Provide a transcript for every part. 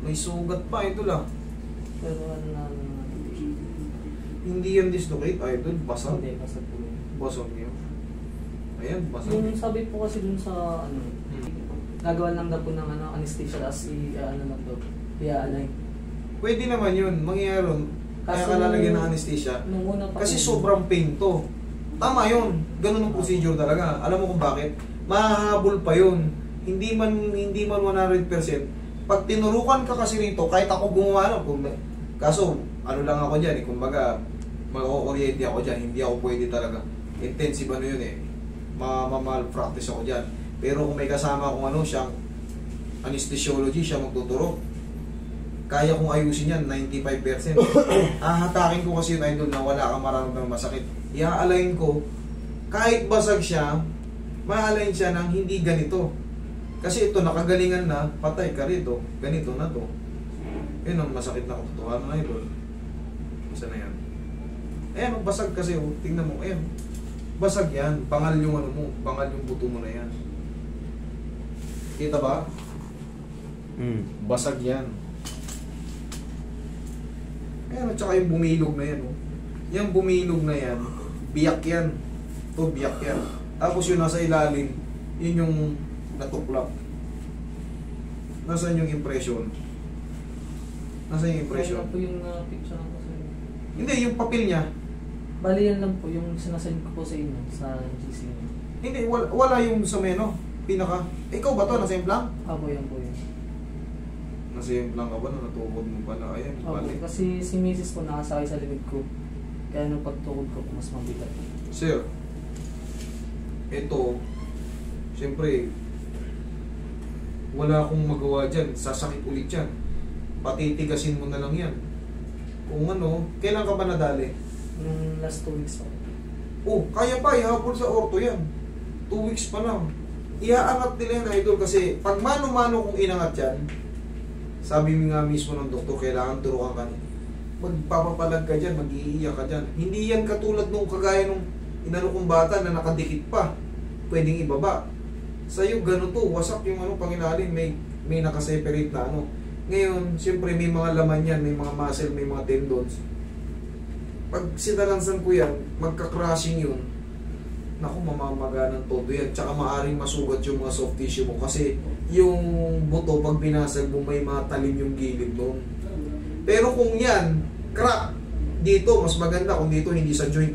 May sugat pa, idol ah. Pero ano na, Hindi yan dislocate, idol. Basag. hindi, basag po yun. Basag yun. Ayan, basag. Yung sabi po kasi dun sa ano, gagawa lang daw po ng ano, anesthesia, tapos ano lang daw, i-align. Pwede naman yun, mangyayari ron. Kaya Kaso ka lalagyan ng anesthesia. Nung una pa Kasi po, sobrang pain to. Tama yun. Ganun ang procedure talaga. Alam mo kung bakit? Mahahabol pa yun. Hindi man 100%. Pag tinurukan ka kasi rito, kahit ako gumawa na, kaso ano lang ako dyan, kumbaga mag-o-oriente ako dyan, hindi ako pwede talaga. Intensive ano yun malpractice ako dyan. Pero kung may kasama akong siyang anesthesiology, siya magtuturo, kaya kong ayusin yan, 95%. Hatakin ko kasi yun, idol, na wala kang mararamdaman masakit. I-align ko, kahit basag siya, ma-align siya ng hindi ganito. Kasi ito, nakagalingan na, patay ka rito, ganito na to. Yun ang masakit na katotohanan, idol. Isa na yan. Ayan, basag kasi, tingnan mo, ayan. Basag yan, bangal yung bangal yung buto mo na yan. Kita ba? Basag yan. Ayan, at saka yung bumilog na yan. Yung bumilog na yan, biyak yan. Ito, biyak yan. Tapos yung nasa ilalim, yun yung natuklap. Nasaan yung impression? Nasaan yung impression? Ano po yung picture lang po sa inyo? Hindi, yung papel niya. Bali yan lang po yung sinasend ko po sa inyo, sa GC niyo. Hindi, wala yung sa meno. Pinaka. Ikaw ba to? Nasa implang? Ako yan po yun. Nasa implang ka ba? Natukod mo pa na? Ayan, Ako, balik. kasi si Mrs. po nakasakay sa likod ko. Kaya nung pagtukod ko, mas mabigat. Sir, ito, siyempre, wala akong magawa dyan. Sasakit ulit yan. Patitigasin mo na lang yan. Kung kailan ka ba nadali? Nung last 2 weeks po. Oh, kaya pa, ihapon sa orto yan. 2 weeks pa lang. Iaangat nila yan, idol, kasi pag mano-mano kung inangat yan, sabi nga mismo ng doktor, kailangan turukan ka niya. Magpapapalag ka dyan, mag-iiyak ka dyan. Hindi yan katulad nung kagaya nung inano kong bata na nakadikit pa. Pwedeng ibaba. Sa'yo, gano'n to, wasak yung pangilalim, may nakaseparate na Ngayon, siyempre may mga laman yan, may mga muscle, may mga tendons. Pag sinalansan ko yan, magka-crushing yun. Naku, mamamaga ng todo yan. Tsaka maaring masugat yung mga soft tissue mo. Kasi yung buto, pag binasag mo, may matalim yung gilid nun. Pero kung yan, crack, dito, mas maganda kung dito hindi sa joint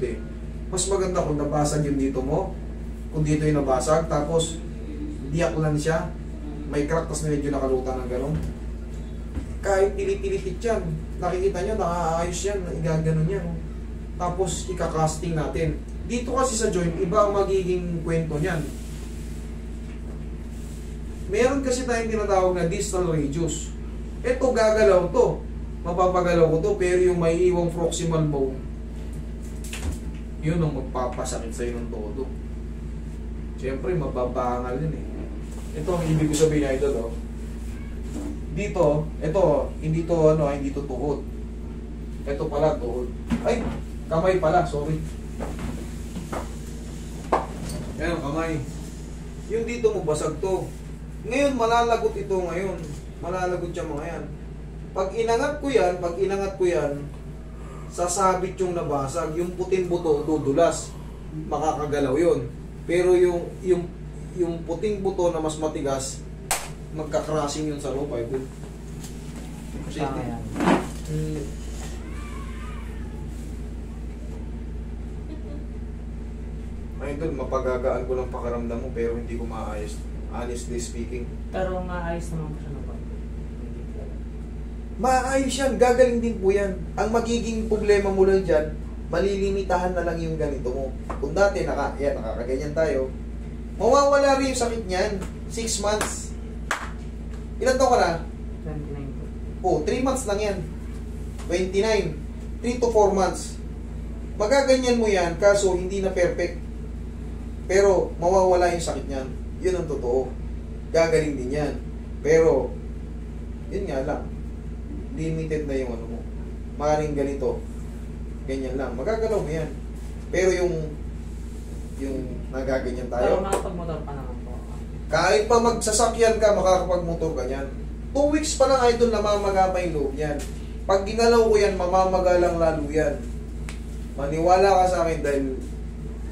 Mas maganda kung nabasag yung dito mo. Kung dito yung nabasag, tapos diyak lang siya. May crack, tapos medyo nakalutan ng gano'n. Kahit pilit-pilitit yan, nakikita nyo, nakaayos yan, igaganon yan. Tapos ikakasting natin. Dito kasi sa joint, iba ang magiging kwento niyan. Meron kasi tayong tinatawag na distal radius. Ito, gagalaw to. Mapapagalaw ko to, pero yung may iwang proximal bone, yun ang magpapasakit sa'yo ng todo. Siyempre, mababangal yun Ito ang ibig ko sabihin na ito, Dito, ito, hindi to tuhod. Ito pala, tuhod. Ay, kamay pala, sorry. Ayan, kamay. Yung dito mo, basag to. Ngayon, malalagot ito ngayon. Malalagot siya mga yan. Pag inangat ko yan, sasabit yung nabasag. Yung puting buto, dudulas. Makakagalaw yun. Pero yung puting buto na mas matigas, magka-crushing yun sa lupa. Tama yan. Idol, mapagagaan ko lang pakaramdam mo pero hindi ko maayos. Honestly speaking. Pero maayos naman po siya ng Maayos yan, gagaling din po yan. Ang magiging problema mo lang dyan, malilimitahan na lang yung ganito mo. Kung dati nakakaganyan tayo, mawawala rin yung sakit niyan. 6 months. Ilan taon ka na? 29 po. Oh, 3 months lang yan. 29. 3 to 4 months. Magaganyan mo yan, kaso hindi na perfect. Pero mawawala yung sakit niyan. Yun ang totoo. Gagaling din yan. Pero, yun nga lang. Limited na yung mo. Maring ganito. Ganyan lang. Magagalaw mo yan. Pero yung nagaganyan tayo. Pero makapag-motor pa naman po. Kahit pa magsasakyan ka, makakapag-motor ka niyan. 2 weeks pa lang idol, namamaga pa yung loob yan. Pag ginalaw ko yan, mamamaga lang lalo yan. Maniwala ka sa akin dahil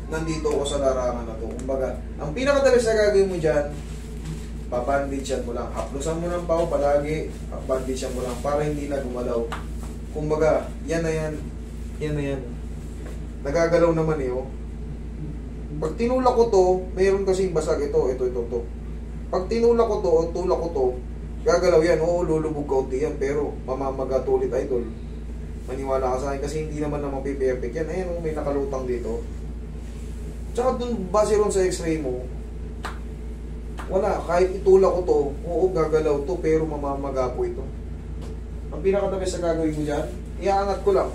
nandito ako sa larangan na to. Kumbaga, ang pinakadalas na gagawin mo dyan, babandage mo lang. Haplusan mo ng pao palagi, bandage mo lang para hindi na gumalaw. Kumbaga, yan na yan. Yan na yan. Nagagalaw naman eh, oh. Pag tinulak ko to, mayroon kasing basag ito. Pag tinulak ko to, o tulak ko to, gagalaw yan. Oo, lulubog kaunti yan, pero mamamaga to ulit, idol. Maniwala ka sa akin kasi hindi naman mapiperfect yan. Ayan, oh, may nakalutang dito. Tsaka dun, base ron sa x-ray mo, wala, kahit itulak ko to, oo, gagalaw to, pero mamamaga po ito. Ang pinakatabi sa gagawin mo dyan, iaangat ko lang.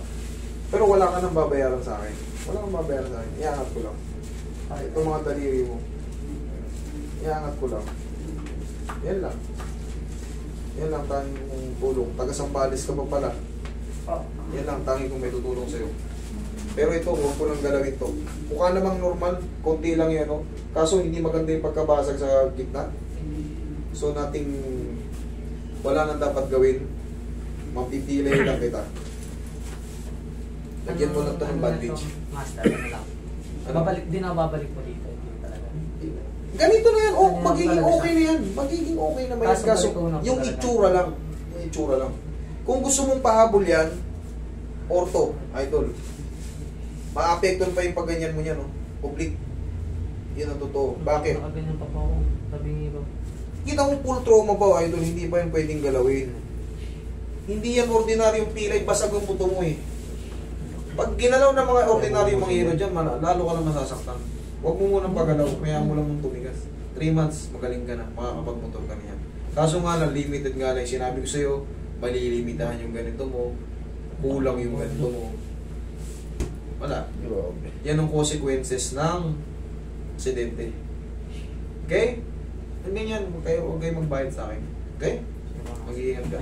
Pero wala ka nang babayaran sa akin. Wala kang babayaran sa akin, iaangat ko lang. Ito mga daliri mo. Iaangat ko lang. Yan lang. Yan lang tanging tulong. Taga-Sambales ka pa pala. Yan lang tanging kung may tutulong sa'yo. Pero ito, huwag ko nang galawin to. Mukha namang normal, konti lang yan, no? Kaso hindi maganda yung pagkabasag sa gitna. So nating wala nang dapat gawin. Mapipilay lang kita. Lagyan mo lang ito ng bandage. Master, ano lang. Babalik din ako, babalik mo dito. Hindi talaga. Ganito na yan. Oh, magiging okay na yan. Magiging okay naman yan. Kaso yung itsura lang. Yung itsura lang. Kung gusto mong pahabol yan, ortho, idol. Maapekton pa yung pagganyan mo yan, no? Public. Yan ang totoo. Bakit? Nakaganyan pa po ako. Tabingi ko. Kita mo full trauma pa, idol. Hindi pa yung pwedeng galawin. Hindi yan ordinaryong pilay. Basag ang buto mo eh. Pag ginalaw ng mga ordinaryong mga hero dyan, lalo ka lang masasaktan. Huwag mo munang pagalaw. Kaya mo lang mong tumigas. 3 months, magaling ka na. Makakapagmotor ka na yan. Kaso nga lang, limited nga lang. Sinabi ko sa'yo, malilimitahan yung ganito mo. Kulang yung ganito mo. Wala. Yan ang consequences ng aksidente. Okay? Ang ganyan, huwag kayo magbayad sa akin. Okay? Mag-iingat ka.